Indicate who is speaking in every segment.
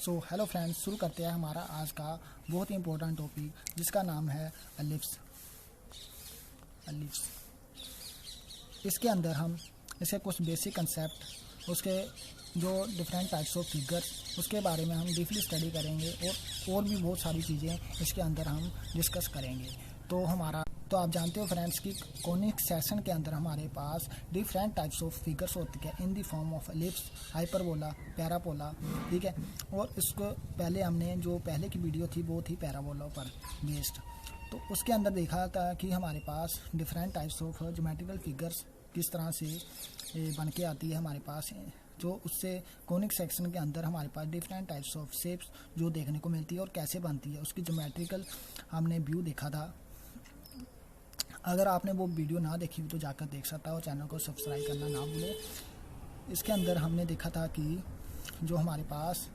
Speaker 1: So hello friends, शुरू करते हैं हमारा आज का बहुत ही इंपॉर्टेंट टॉपिक जिसका नाम है एलिप्स। इसके अंदर हम इसके कुछ बेसिक कंसेप्ट, उसके जो डिफरेंट टाइप्स ऑफ फिगर्स, उसके बारे में हम डीपली स्टडी करेंगे और भी बहुत सारी चीज़ें इसके अंदर हम डिस्कस करेंगे। तो आप जानते हो फ्रेंड्स कि कॉनिक सेक्शन के अंदर हमारे पास डिफरेंट टाइप्स ऑफ फिगर्स होती है in the form of ellipse, hyperbola, parabola, ठीक है। और इसको पहले हमने जो पहले की वीडियो थी वो थी पैराबोला पर बेस्ड। तो उसके अंदर देखा था कि हमारे पास different types of geometrical figures किस तरह से बन के आती है हमारे पास, जो उससे कॉनिक सेक्शन के अंदर हमारे पास डिफरेंट टाइप्स ऑफ शेप्स जो देखने को मिलती है और कैसे बनती है, उसकी ज्योमेट्रिकल हमने व्यू देखा था। अगर आपने वो वीडियो ना देखी तो जाकर देख सकता हो, चैनल को सब्सक्राइब करना ना भूलें। इसके अंदर हमने देखा था कि जो हमारे पास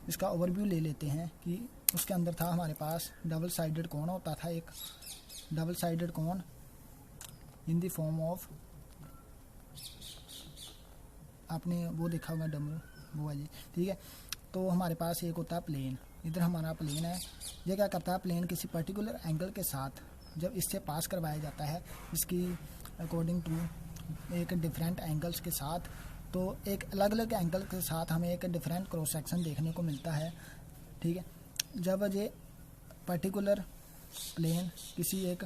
Speaker 1: इसका ओवरव्यू ले लेते हैं कि उसके अंदर था हमारे पास डबल साइडेड कोन होता था, एक double sided cone in the form of, आपने वो देखा होगा डब्ल्यू वो वाली, ठीक है। तो हमारे पास एक होता है प्लेन, इधर हमारा प्लेन है। ये क्या करता है, प्लेन किसी पर्टिकुलर एंगल के साथ जब इससे पास करवाया जाता है इसकी अकॉर्डिंग टू एक डिफरेंट एंगल्स के साथ, तो एक अलग अलग एंगल के साथ हमें एक डिफरेंट क्रॉस सेक्शन देखने को मिलता है, ठीक है। जब ये पर्टिकुलर प्लेन किसी एक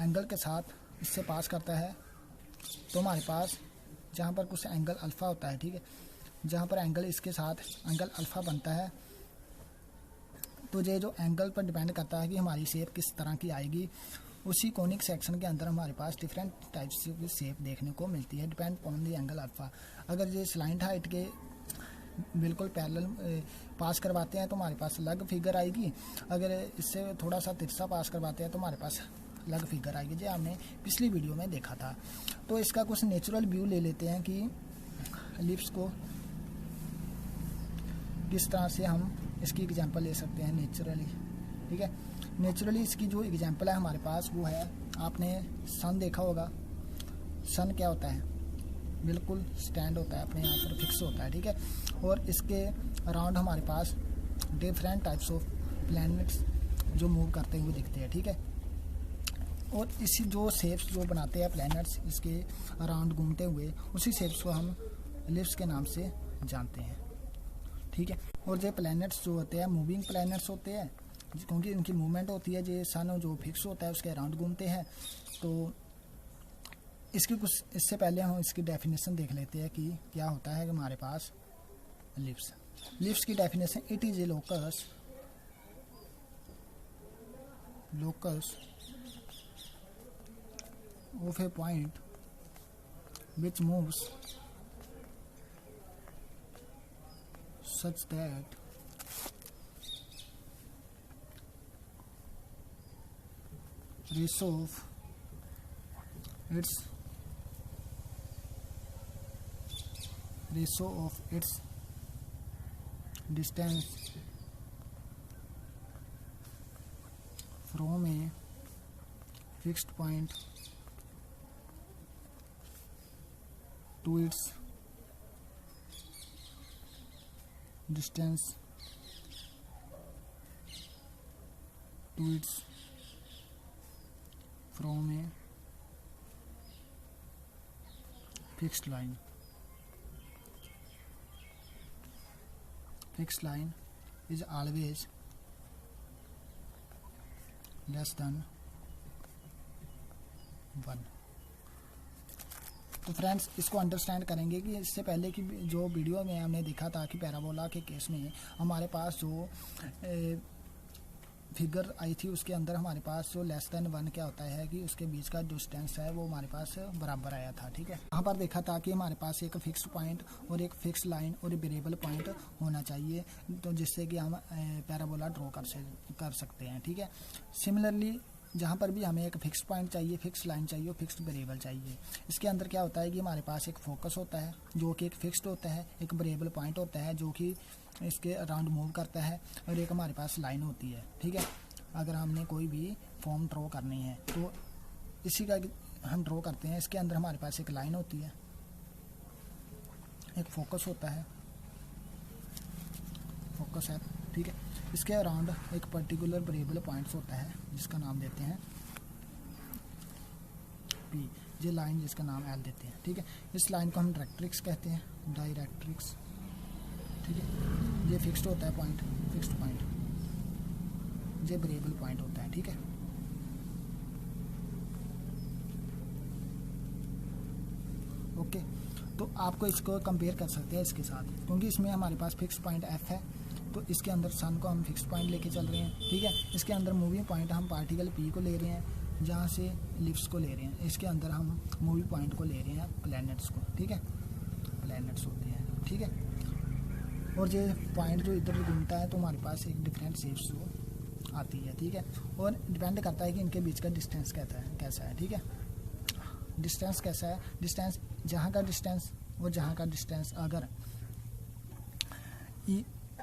Speaker 1: एंगल के साथ इससे पास करता है तो हमारे पास जहाँ पर कुछ एंगल अल्फ़ा होता है, ठीक है, जहाँ पर एंगल इसके साथ एंगल अल्फ़ा बनता है, तो ये जो एंगल पर डिपेंड करता है कि हमारी शेप किस तरह की आएगी। उसी कॉनिक सेक्शन के अंदर हमारे पास डिफरेंट टाइप्स की शेप देखने को मिलती है depend on the angle alpha. अगर ये स्लाइंट हाइट के बिल्कुल पैरेलल पास करवाते हैं तो हमारे पास अलग फिगर आएगी, अगर इससे थोड़ा सा तिरछा पास करवाते हैं तो हमारे पास अलग फिगर आएगी, जो हमने पिछली वीडियो में देखा था। तो इसका कुछ नेचुरल व्यू ले लेते हैं कि एलिप्स को किस तरह से हम इसकी एग्जांपल ले सकते हैं नेचुरली, ठीक है। नेचुरली इसकी जो एग्जांपल है हमारे पास वो है, आपने सन देखा होगा। सन क्या होता है, बिल्कुल स्टैंड होता है, अपने यहाँ पर फिक्स होता है, ठीक है। और इसके अराउंड हमारे पास डिफरेंट टाइप्स ऑफ प्लैनेट्स जो मूव करते हुए दिखते हैं, ठीक है। और इसी जो शेप्स जो बनाते हैं प्लैनेट्स इसके अराउंड घूमते हुए, उसी शेप्स को हम एलिप्स के नाम से जानते हैं, ठीक है। और ये प्लैनेट्स जो होते हैं मूविंग प्लैनेट्स होते हैं, क्योंकि इनकी मूवमेंट होती है, जो सन जो फिक्स होता है उसके अराउंड घूमते हैं। तो इसकी कुछ इससे पहले हम इसकी डेफिनेशन देख लेते हैं कि क्या होता है हमारे पास एलिप्स। एलिप्स की definition, it is a locus of A point which moves such that ratio of its distance from a fixed point to its distance to its from a fixed line. Fixed line is always less than 1. तो friends इसको understand करेंगे कि इससे पहले की जो video में हमने देखा था कि पैराबोला के केस में हमारे पास जो फिगर आई थी उसके अंदर हमारे पास जो लेस देन 1 क्या होता है कि उसके बीच का डिस्टेंस है वो हमारे पास बराबर आया था, ठीक है। यहाँ पर देखा था कि हमारे पास एक फिक्स्ड पॉइंट और एक फिक्स लाइन और एक वेरिएबल पॉइंट होना चाहिए, तो जिससे कि हम पैराबोला ड्रॉ कर सकते हैं, ठीक है। सिमिलरली जहाँ पर भी हमें एक फिक्स पॉइंट चाहिए, फिक्स लाइन चाहिए, फिक्स्ड वेरिएबल चाहिए। इसके अंदर क्या होता है कि हमारे पास एक फोकस होता है जो कि एक फिक्स्ड होता है, एक वेरिएबल पॉइंट होता है जो कि इसके अराउंड मूव करता है, और एक हमारे पास लाइन होती है, ठीक है। अगर हमने कोई भी फॉर्म ड्रॉ करनी है तो इसी का हम ड्रॉ करते हैं। इसके अंदर हमारे पास एक लाइन होती है, एक फोकस होता है, फोकस है, ठीक है। इसके अराउंड एक पर्टिकुलर वेरिएबल पॉइंट्स होता है जिसका नाम देते हैं पी, ये लाइन जिसका नाम एल देते हैं, ठीक है। इस लाइन को हम डायरेक्ट्रिक्स कहते हैं, डायरेक्ट्रिक्स, ठीक है। ये फिक्स्ड होता है पॉइंट, फिक्स्ड पॉइंट, ये वेरिएबल पॉइंट होता है, ठीक है। ओके, तो आपको इसको कंपेयर कर सकते हैं इसके साथ, क्योंकि इसमें हमारे पास फिक्स पॉइंट एफ है, तो इसके अंदर सन को हम फिक्स पॉइंट लेके चल रहे हैं, ठीक है। इसके अंदर मूविंग पॉइंट हम पार्टिकल पी को ले रहे हैं, जहाँ से लिप्स को ले रहे हैं। इसके अंदर हम मूविंग पॉइंट को ले रहे हैं प्लैनेट्स को, ठीक है, प्लैनेट्स होते हैं, ठीक है। और ये पॉइंट जो इधर घूमता है तो हमारे पास एक डिफरेंट शेप्स वो आती है, ठीक है। और डिपेंड करता है कि इनके बीच का डिस्टेंस कैसा है, ठीक है। डिस्टेंस कैसा है, डिस्टेंस जहाँ का डिस्टेंस और जहाँ का डिस्टेंस, अगर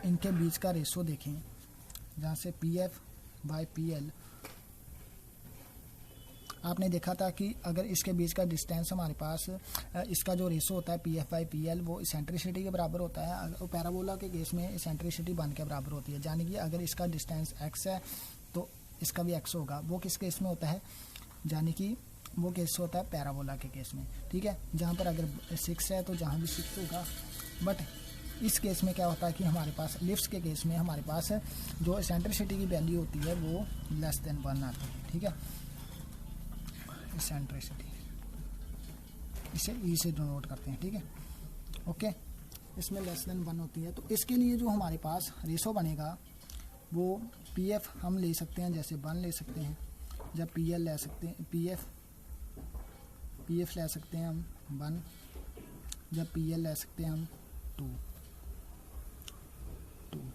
Speaker 1: इनके बीच का रेशो देखें, जहाँ से P F by P L, आपने देखा था कि अगर इसके बीच का डिस्टेंस हमारे पास, इसका जो रेशो होता है P F by P L, वो इसेंट्रिसिटी के बराबर होता है। पैराबोला के केस में इसेंट्रिसिटी 1 के बराबर होती है, यानी कि अगर इसका डिस्टेंस एक्स है तो इसका भी एक्स होगा। वो किस केस में होता है, यानी कि वो केस होता है पैराबोला के केस में, ठीक है। जहाँ पर अगर 6 है तो जहाँ भी 6 होगा। बट इस केस में क्या होता है कि हमारे पास लिफ्ट्स के केस में हमारे पास जो इसेंट्रिसिटी की वैल्यू होती है वो लेस देन 1 आती है, ठीक है। इसेंट्रिसिटी इसे ई से डिनोट करते हैं, ठीक है। ओके, इसमें लेस देन 1 होती है, तो इसके लिए जो हमारे पास रेशो बनेगा वो पी एफ हम ले सकते हैं, जैसे 1 ले सकते हैं, जब पी एल ले सकते हैं, पी एफ ले सकते हैं हम 1, जब पी एल ले सकते हैं हम 2,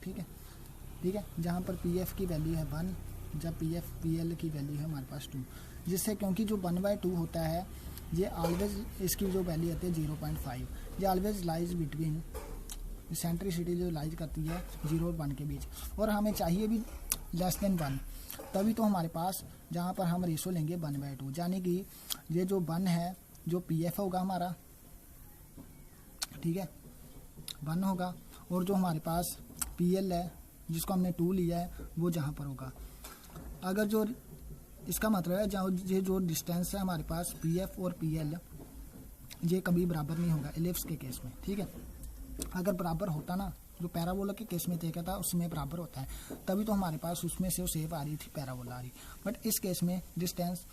Speaker 1: ठीक है, ठीक है। जहाँ पर पी एफ की वैल्यू है 1, जब पी एफ पी एल की वैल्यू है हमारे पास 2, जिससे क्योंकि जो 1/2 होता है ये ऑलवेज, इसकी जो वैल्यू आती है 0.5, ये ऑलवेज लाइज बिटवीन, सेंट्रिसिटी जो लाइज करती है 0 और 1 के बीच, और हमें चाहिए भी लेस देन 1, तभी तो हमारे पास जहाँ पर हम रेशो लेंगे 1/2, यानी कि ये जो 1 है, जो पी एफ होगा हमारा, ठीक है, 1 होगा, और जो हमारे पास पी एल है जिसको हमने 2 लिया है वो जहाँ पर होगा। अगर जो इसका मतलब है जहाँ ये जो डिस्टेंस है हमारे पास पी एफ और पी एल, ये कभी बराबर नहीं होगा एलिप्स के केस में, ठीक है। अगर बराबर होता ना, जो पैराबोला के केस में देखा था उसमें बराबर होता है, तभी तो हमारे पास उसमें से वो शेप आ रही थी, पैराबोला आ रही। बट इस केस में डिस्टेंस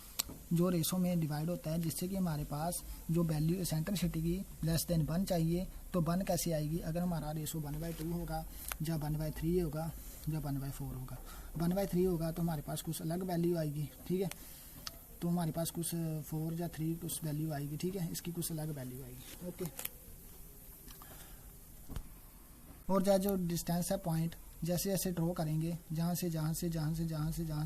Speaker 1: जो रेशो में डिवाइड होता है, जिससे कि हमारे पास जो वैल्यू एसेंट्रिसिटी की लेस देन 1 चाहिए, तो 1 कैसे आएगी, अगर हमारा रेशो 1/2 होगा, या 1/3 होगा, या 1/4 होगा। 1/3 होगा तो हमारे पास कुछ अलग वैल्यू आएगी, ठीक है, तो हमारे पास कुछ 4 या 3 कुछ वैल्यू आएगी, ठीक है, इसकी कुछ अलग वैल्यू आएगी, ओके। और जो डिस्टेंस है पॉइंट, जैसे जैसे ड्रॉ करेंगे, जहाँ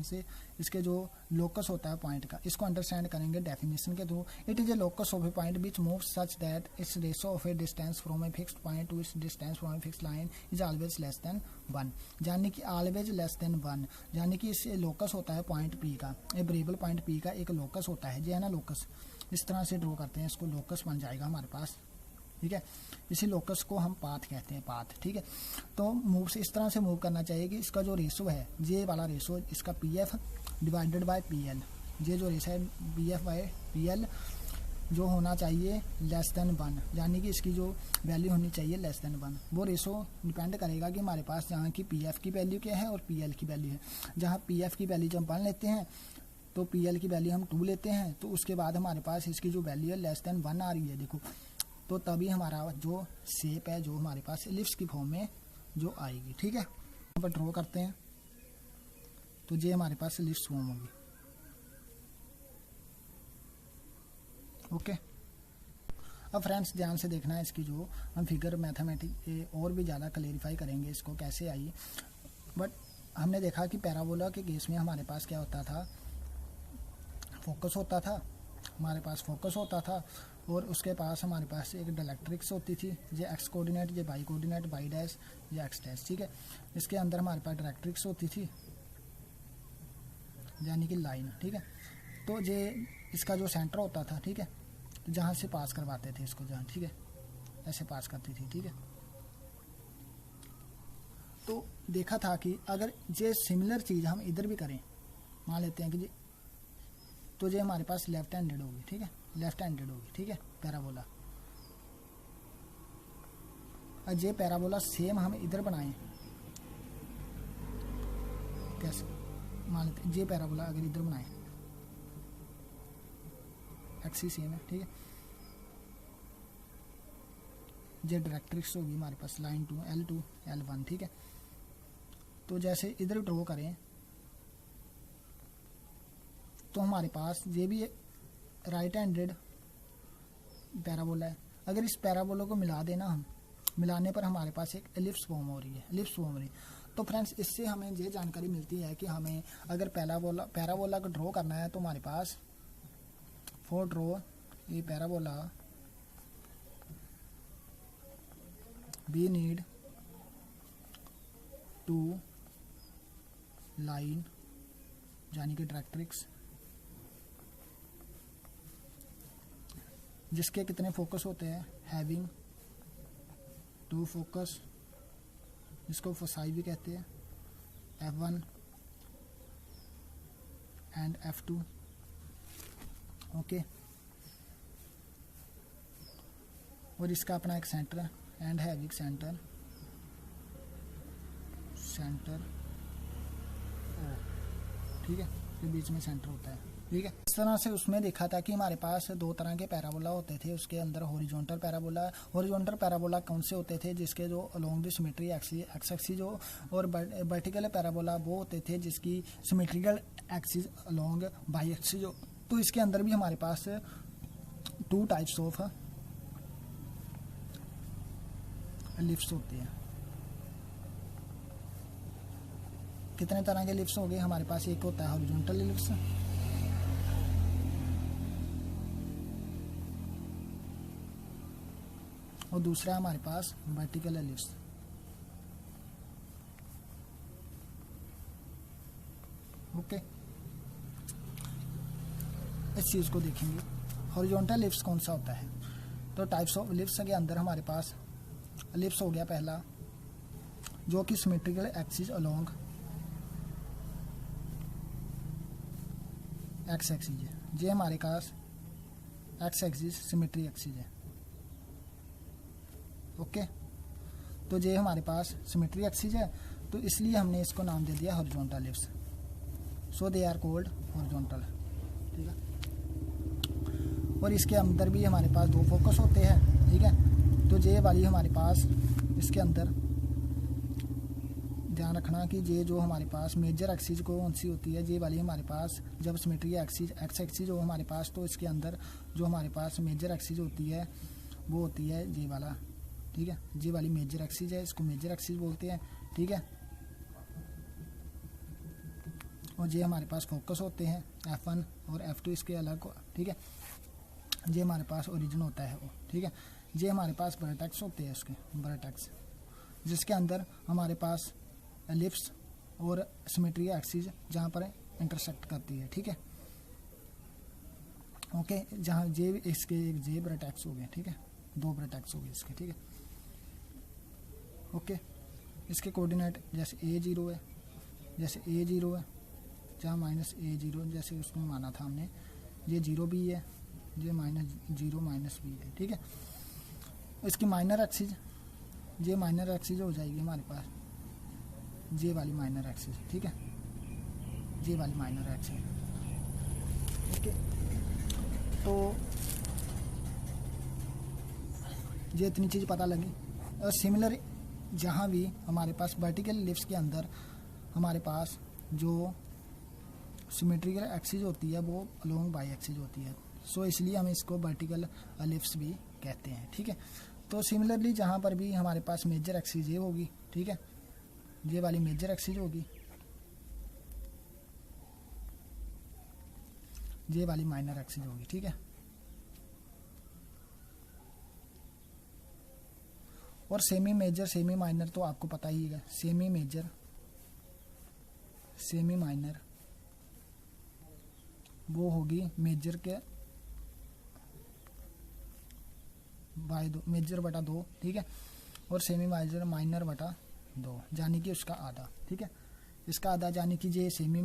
Speaker 1: से इसके जो लोकस होता है पॉइंट का, इसको अंडरस्टैंड करेंगे डेफिनेशन के through. It is a locus of A point which move such that it's ratio of A distance from a fixed point two it's distance from a fixed line is always less than 1, यानी कि always less than 1, यानी कि इससे locus होता है point P का, a variable point P का एक लोकस होता है, जो है ना लोकस, इस तरह से ड्रॉ करते हैं, इसको लोकस बन जाएगा हमारे पास, ठीक है। इसी लोकस को हम पाथ कहते हैं, पाथ, ठीक है। तो मूव से इस तरह से मूव करना चाहिए कि इसका जो रेशो है, ये वाला रेशो, इसका P F divided by P L, ये जो रेशो है P F by P L जो होना चाहिए लेस देन 1, यानी कि इसकी जो वैल्यू होनी चाहिए लेस देन 1। वो रेशो डिपेंड करेगा कि हमारे पास जहाँ की पी एफ की वैल्यू क्या है और पी एल की वैल्यू है। जहाँ पी एफ की वैल्यू जब 1 लेते हैं तो पी एल की वैल्यू हम 2 लेते हैं, तो उसके बाद हमारे पास इसकी जो वैल्यू है लेस देन 1 आ रही है, देखो, तो तभी हमारा जो शेप है जो हमारे पास एलिप्स की फॉर्म में जो आएगी, ठीक है। यहाँ पर ड्रॉ करते हैं तो ये हमारे पास एलिप्स फॉर्म होगी, ओके। अब फ्रेंड्स ध्यान से देखना है, इसकी जो हम फिगर मैथमेटिक और भी ज़्यादा क्लेरिफाई करेंगे इसको कैसे आई। बट हमने देखा कि पैराबोला के केस में हमारे पास क्या होता था, फोकस होता था, हमारे पास फोकस होता था, और उसके पास हमारे पास एक डायरेक्ट्रिक्स होती थी, ये एक्स कोऑर्डिनेट, ये वाई कोऑर्डिनेट, वाई डैश, ये एक्स डैश, ठीक है। इसके अंदर हमारे पास डायरेक्ट्रिक्स होती थी, यानी कि लाइन, ठीक है। तो ये इसका जो सेंटर होता था, ठीक है, तो जहाँ से पास करवाते थे इसको, जहाँ, ठीक है, ऐसे पास करती थी, ठीक है। तो देखा था कि अगर ये सिमिलर चीज़ हम इधर भी करें, मान लेते हैं कि जी, तो ये हमारे पास लेफ्ट हैंडेड होगी, ठीक है, लेफ्ट हैंडेड होगी, ठीक है, पैराबोला। और ये पैराबोला सेम हम इधर बनाएं, कैसे, मान लेते हैं ये पैराबोला अगर इधर बनाएं, एक्सिस सेम है, ठीक है, ये डायरेक्ट्रिक्स होगी हमारे पास लाइन टू L2 L1, ठीक है। तो जैसे इधर ड्रॉ करें तो हमारे पास ये भी राइट हैंडेड पैराबोला है। अगर इस पैराबोला को मिला देना हम, मिलाने पर हमारे पास एक एलिप्स फॉर्म हो रही है, एलिप्स फॉर्म हो रही है। तो फ्रेंड्स इससे हमें ये जानकारी मिलती है कि हमें अगर पैराबोला को ड्रॉ करना है तो हमारे पास फॉर ड्रॉ ये parabola we need to line यानी कि डायरेक्ट्रिक्स जिसके कितने फोकस होते हैं, हैविंग टू फोकस, जिसको फोसाई भी कहते हैं, F1 एंड F2, ओके। और इसका अपना एक centre and having centre O, ठीक है, के बीच में सेंटर होता है, ठीक है। इस तरह से उसमें देखा था कि हमारे पास दो तरह के पैराबोला होते थे, उसके अंदर हॉरिजॉन्टल पैराबोला कौन से होते थे, जिसके जो along the symmetry x axis जो, और वर्टिकल पैराबोला वो होते थे जिसकी symmetrical axis along by axis जो। तो इसके अंदर भी हमारे पास टू टाइप्स ऑफ लिफ्ट्स होते हैं। कितने तरह के लिफ्ट्स हो गए हमारे पास, एक होता है हॉरिजॉन्टल लिफ्ट्स, और दूसरा हमारे पास वर्टिकल एलिप्स। ओके, इस चीज़ को देखेंगे हॉरिजॉन्टल एलिप्स कौन सा होता है। तो टाइप्स ऑफ एलिप्स के अंदर हमारे पास एलिप्स हो गया पहला, जो कि symmetrical axis along x axis है। ये हमारे पास एक्स एक्सिस सिमेट्री एक्सिस है, ओके। तो ये हमारे पास सिमेट्री एक्सिस है, तो इसलिए हमने इसको नाम दे दिया horizontal ellipse, so they are called horizontal, ठीक है। और इसके अंदर भी हमारे पास दो फोकस होते हैं, ठीक है। तो ये वाली हमारे पास इसके अंदर ध्यान रखना कि ये जो हमारे पास मेजर एक्सिस कौन सी होती है, ये वाली हमारे पास जब सिमेट्री एक्सिस एक्स एक्सिस हो हमारे पास, तो इसके अंदर जो हमारे पास मेजर एक्सिस होती है वो होती है ये वाला, ठीक है। ये वाली मेजर एक्सिस है, इसको मेजर एक्सिस बोलते हैं, ठीक है। और ये हमारे पास फोकस होते हैं F1 और F2 इसके अलग, ठीक है। ये हमारे पास ओरिजिन होता है वो, ठीक है। ये हमारे पास वर्टेक्स होते हैं, उसके वर्टेक्स जिसके अंदर हमारे पास एलिप्स और सिमेट्री एक्सिस जहाँ पर इंटरसेक्ट करती है, ठीक है, ओके। जहाँ जे इसके एक जे वर्टेक्स हो गए, ठीक है, दो वर्टेक्स हो गए इसके, ठीक है, ओके। इसके कोऑर्डिनेट जैसे A0 है, जैसे A0 है, जहाँ -A0 जैसे उसमें माना था हमने, ये 0 भी है, ये -0 माइनस भी है, ठीक है। इसकी माइनर एक्सिस, ये माइनर एक्सिस हो जाएगी हमारे पास, ये वाली माइनर एक्सिस, ठीक है, ये वाली माइनर एक्सिस, ओके। तो ये इतनी चीज़ पता लगी। और सिमिलर जहाँ भी हमारे पास वर्टिकल लिफ्ट्स के अंदर हमारे पास जो सिमेट्रिकल एक्सिस होती है वो अलोंग बाई एक्सिस होती है, सो इसलिए हम इसको वर्टिकल लिफ्ट्स भी कहते हैं, ठीक है। तो सिमिलरली जहाँ पर भी हमारे पास मेजर एक्सिस ये होगी, ठीक है, ये वाली मेजर एक्सिस होगी, ये वाली माइनर एक्सिस होगी, ठीक है। और सेमी मेजर सेमी माइनर तो आपको पता ही है, सेमी मेजर सेमी माइनर वो होगी मेजर के बाय 2, मेजर बटा 2, ठीक है, और सेमी मेजर माइनर बटा 2, यानी कि उसका आधा, ठीक है। इसका आधा यानी कि जे सेमी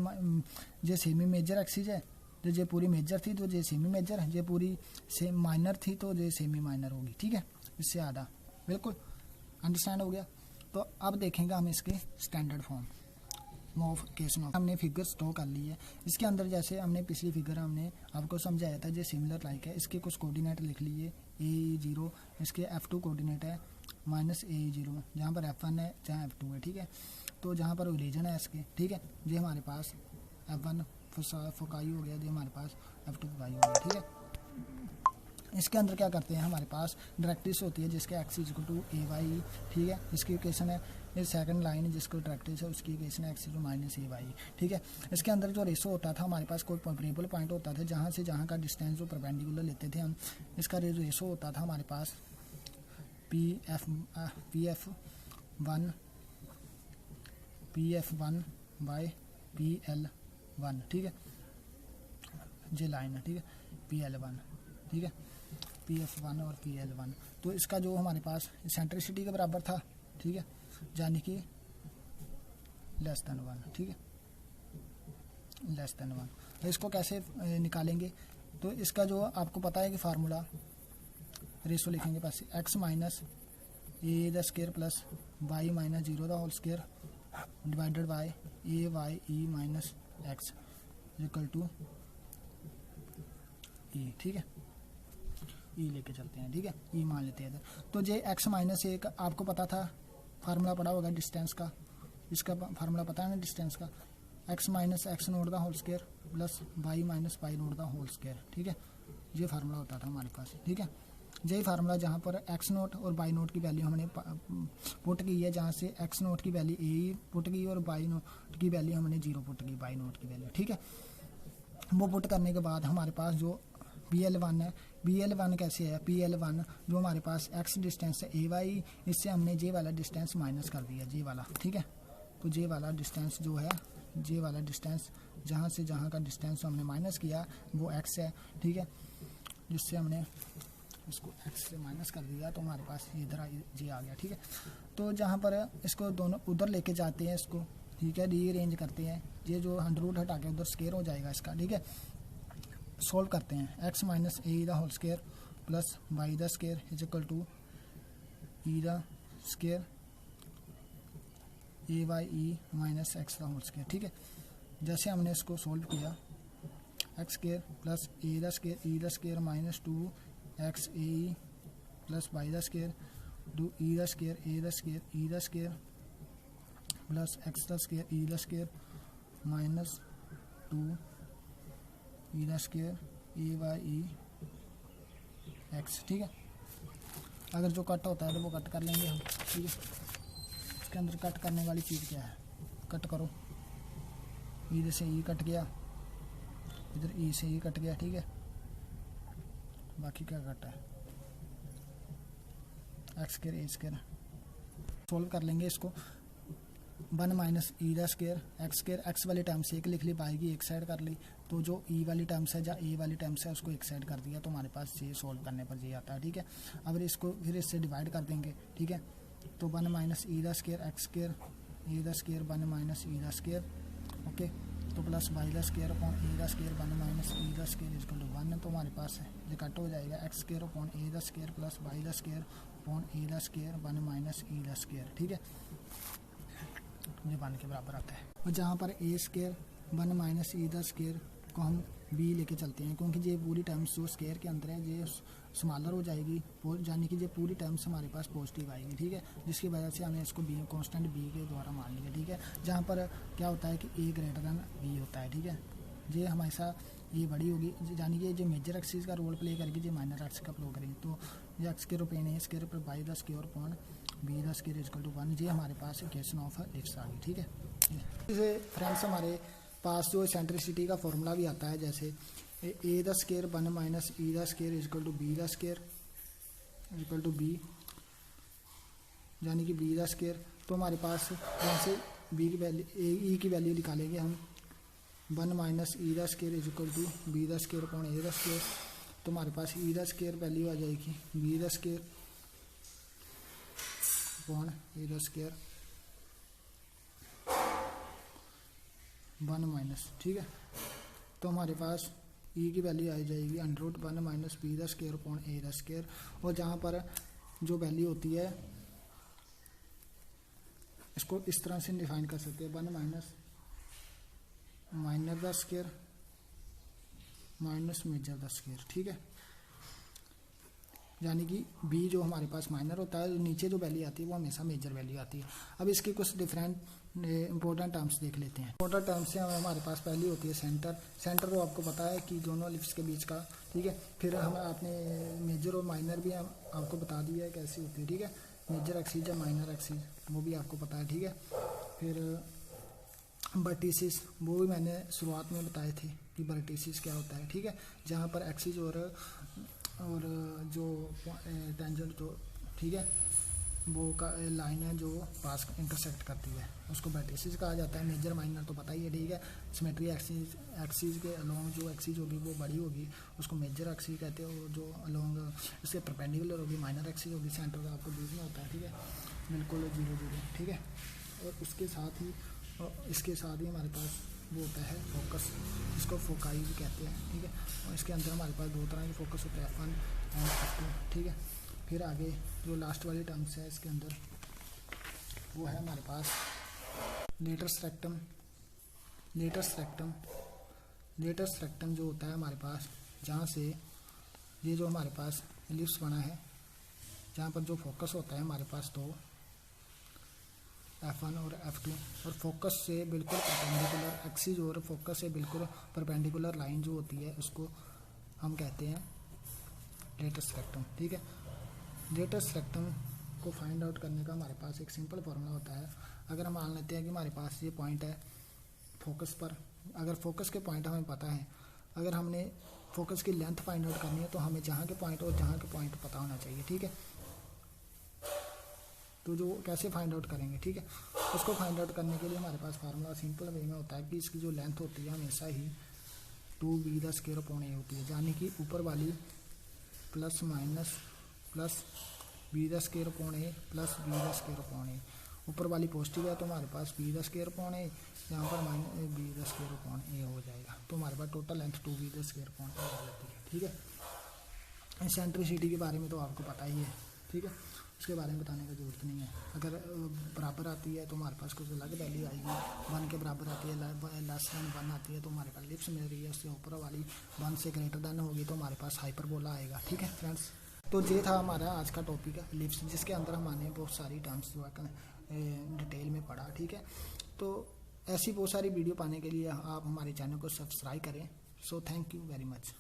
Speaker 1: मेजर एक्सिस है, तो जे पूरी मेजर थी तो जे सेमी मेजर है, जे पूरी सेम माइनर थी तो जे सेमी माइनर होगी, ठीक है, इससे आधा। बिल्कुल अंडरस्टैंड हो गया। तो अब देखेंगे हम इसके standard form of case of. हमने फिगर स्टो कर ली है। इसके अंदर जैसे हमने पिछली फिगर हमने आपको समझाया था, जो सिमिलर लाइक है, इसके कुछ कोऑर्डिनेट लिख लिए A0, इसके F2 कोऑर्डिनेट है -A0, जहाँ पर F1 है जहाँ F2 है, ठीक है। तो जहाँ पर ओरिजिन है इसके, ठीक है, ये हमारे पास F1 फोकाई हो गया, जो हमारे पास F2 फोकाई हो गया, ठीक है। इसके अंदर क्या करते हैं, हमारे पास डायरेक्ट्रिक्स होती है जिसके x इक्वल टू AY, ठीक है, इसकी इक्वेशन है। ये सेकंड लाइन जिसको डायरेक्ट्रिक्स है उसकी इक्वेशन है x इक्वल टू -AY, ठीक है। इसके अंदर जो रेशो होता था हमारे पास, कोई वेरिएबल पॉइंट होता था जहाँ से जहाँ का डिस्टेंस जो परपेंडिकुलर लेते थे हम, इसका रेशो होता था हमारे पास PF1 बाय PL1, ठीक है, ये लाइन है, ठीक है, PL1, ठीक है, PF1 और PL1। तो इसका जो हमारे पास सेंट्रिसिटी के बराबर था, ठीक है, यानी कि <1, ठीक है, <1। तो इसको कैसे निकालेंगे, तो इसका जो आपको पता है कि फार्मूला रेशो लिखेंगे पास x minus A² plus y minus 0 the whole square divided by AYE minus x equal to E, ठीक है, E लेके चलते हैं, ठीक है, E मान लेते हैं इधर। तो जे x माइनस 1 आपको पता था, फार्मूला पड़ा होगा डिस्टेंस का, इसका फार्मूला पता है ना डिस्टेंस का, x minus x naught the whole square plus y minus y naught the whole square, ठीक है, ये फार्मूला होता था हमारे पास, ठीक है। यही फार्मूला जहाँ पर x नोट और y नोट की वैल्यू हमने पुट की है, जहाँ से x नोट की वैल्यू a पुट की और y नोट की वैल्यू हमने 0 पुट की, y नोट की वैल्यू, ठीक है। वो पुट करने के बाद हमारे पास जो PL1 है, PL1 कैसे है, PL1 जो हमारे पास x डिस्टेंस है AY, इससे हमने j वाला डिस्टेंस माइनस कर दिया, j वाला, ठीक है। तो j वाला डिस्टेंस जो है, j वाला डिस्टेंस जहाँ से जहाँ का डिस्टेंस हमने माइनस किया वो x है, ठीक है, जिससे हमने इसको x से माइनस कर दिया तो हमारे पास इधर j आ गया, ठीक है। तो जहाँ पर इसको दोनों उधर लेके जाते हैं इसको, ठीक है, रीअरेंज करते हैं, ये जो रूट हटा के उधर स्क्वायर हो जाएगा इसका, ठीक है। सोल्व करते हैं, x minus A the whole square plus y the square is equal to E the square AYE minus x the whole square, ठीक है। जैसे हमने इसको सोल्व किया, x square plus A the square E the square minus 2xAE plus y the square two E the square A the square E the square plus x the square E the square minus 2 E the square AYE x, ठीक है। अगर जो cut होता है तो वो cut कर लेंगे हम, ठीक है। इसके अंदर कट करने वाली चीज़ क्या है, कट करो, इधर से E कट गया, इधर E से E कट गया, ठीक है। बाकी क्या कट है, x square A square. Solve कर लेंगे इसको, 1 minus E the square x square, x वाली टर्म से एक लिख ली, y की एक साइड कर ली, तो जो E वाली टर्म्स है या A वाली टर्म्स है उसको एक साइड कर दिया, तो हमारे पास ये सोल्व करने पर ये आता है, ठीक है। अब इसको फिर इससे डिवाइड कर देंगे, ठीक है। तो 1 minus E the square x square A the square 1 minus E the square, okay, तो plus y the square upon A the square 1 minus E the square equal to 1, तो हमारे पास है ये कट हो जाएगा, x square upon A the square plus y the square upon A the square 1 minus E the square, ठीक है, ये 1 के बराबर आता है। और जहाँ पर A square 1 minus E the square को हम b लेके चलते हैं, क्योंकि ये पूरी टर्म्स जो स्क्वायर के अंदर है ये स्मॉलर हो जाएगी, यानी कि ये पूरी टर्म्स हमारे पास पॉजिटिव आएगी, ठीक है, जिसकी वजह से हमने इसको b कांस्टेंट b के द्वारा मान लिया, ठीक है। जहाँ पर क्या होता है कि a ग्रेटर देन b होता है, ठीक है, ये हमेशा ये बड़ी होगी, यानी कि जो मेजर एक्सिस का रोल प्ले करेगी, ये माइनर एक्सिस का प्ले करेगी, तो ये एक्स के रूप में स्क्वायर पर by the square upon B the square equal to 1, ये हमारे पास इक्वेशन ऑफ एक्स आ गई, ठीक है। इसे फ्रेंड्स हमारे पास जो सेंट्रिसिटी का फॉर्मूला भी आता है, जैसे A the square 1 minus E the square equal to B the square equal to B, यानी कि बी द स्क्वायर, तो हमारे पास जैसे बी की वैल्यू ई की वैल्यू निकालेंगे हम 1 minus E the square equal to B the square upon A the square, तो हमारे पास ई द स्क्वायर वैल्यू आ जाएगी B the square upon A the square 1 minus, ठीक है। तो हमारे पास ई की वैल्यू आ जाएगी √1 minus B the square upon A the square, और जहाँ पर जो वैल्यू होती है इसको इस तरह से डिफाइन कर सकते हैं 1 minus minor the square minus measure the square, ठीक है। यानी कि बी जो हमारे पास माइनर होता है, नीचे जो वैल्यू आती है वो हमेशा मेजर वैल्यू आती है। अब इसके कुछ डिफरेंट इंपॉर्टेंट टर्म्स देख लेते हैं। इंपॉर्टेंट टर्म्स से हमारे पास पहली होती है सेंटर। सेंटर तो आपको पता है कि दोनों लिप्स के बीच का, ठीक है। फिर हम आपने मेजर और माइनर भी आपको बता दिया है कैसी होती है, ठीक है। मेजर एक्सिस या माइनर एक्सिस वो भी आपको पता है, ठीक है। फिर वर्टिसेस वो भी मैंने शुरुआत में बताए थे कि वर्टिसेस क्या होता है, ठीक है। जहाँ पर एक्सिस और जो टेंजेंट जो, ठीक है, वो का लाइन है जो पास इंटरसेक्ट करती है उसको वर्टिसेस कहा जाता है। मेजर माइनर तो पता ही है, ठीक है। सिमेट्री एक्सिस के अलोंग जो एक्सिस होगी वो बड़ी होगी, उसको मेजर एक्सिस कहते हैं। और जो अलोंग इसके परपेंडिकुलर होगी माइनर एक्सिस होगी। सेंटर का आपको बीच में होता है, ठीक है, बिल्कुल 0 0, ठीक है। और इसके साथ ही हमारे पास वो होता है फोकस, इसको फोकाई भी कहते हैं, ठीक है। और इसके अंदर हमारे पास 2 तरह के फोकस होते हैं, F1 एंड F2, ठीक है। फिर आगे जो लास्ट वाली टर्म्स है इसके अंदर वो है हमारे पास लेटर स्ट्रैक्टम। लेटर स्ट्रैक्टम जो होता है हमारे पास, जहाँ से ये जो हमारे पास एलिप्स बना है, जहाँ पर जो फोकस होता है हमारे पास तो F1 और F2, और फोकस से बिल्कुल परपेंडिकुलर एक्सिस और फोकस से बिल्कुल परपेंडिकुलर लाइन जो होती है उसको हम कहते हैं लेटर स्ट्रैक्टम, ठीक है। लेटर स्ट्रैक्टम को फाइंड आउट करने का हमारे पास एक सिंपल फार्मूला होता है। अगर हम मान लेते हैं कि हमारे पास ये पॉइंट है फोकस पर, अगर फोकस के पॉइंट हमें पता है, अगर हमने फोकस की लेंथ फाइंड आउट करनी है तो हमें जहाँ के पॉइंट और जहाँ के पॉइंट पता होना चाहिए, ठीक है। तो जो कैसे फाइंड आउट करेंगे, ठीक है, उसको फाइंड आउट करने के लिए हमारे पास फार्मूला सिंपल वे में होता है कि इसकी जो लेंथ होती है हमेशा ही 2b the square upon a होती है। यानी कि ऊपर वाली plus minus plus b the square upon a plus b the square upon a। ऊपर वाली पॉजिटिव है तो हमारे पास b the square upon a, यहाँ पर minus b the square upon a हो जाएगा। तो हमारे पास total length 2b the square upon a आ जाती है, ठीक है। सेंट्रिसिटी के बारे में तो आपको पता ही है, ठीक है, उसके बारे में बताने की ज़रूरत नहीं है। अगर बराबर आती है तो हमारे पास कुछ अलग वैल्यू आएगी, 1 के बराबर आती है, लेस देन 1 आती है तो हमारे पास लिप्स मिल रही है, उससे ऊपर वाली 1 से ग्रेटर देन होगी तो हमारे पास हाइपरबोला आएगा, ठीक है फ्रेंड्स। तो ये था हमारा आज का टॉपिक है लिप्स, जिसके अंदर हमने बहुत सारी टर्म्स जो है डिटेल में पढ़ा, ठीक है। तो ऐसी बहुत सारी वीडियो पाने के लिए आप हमारे चैनल को सब्सक्राइब करें। So thank you very much.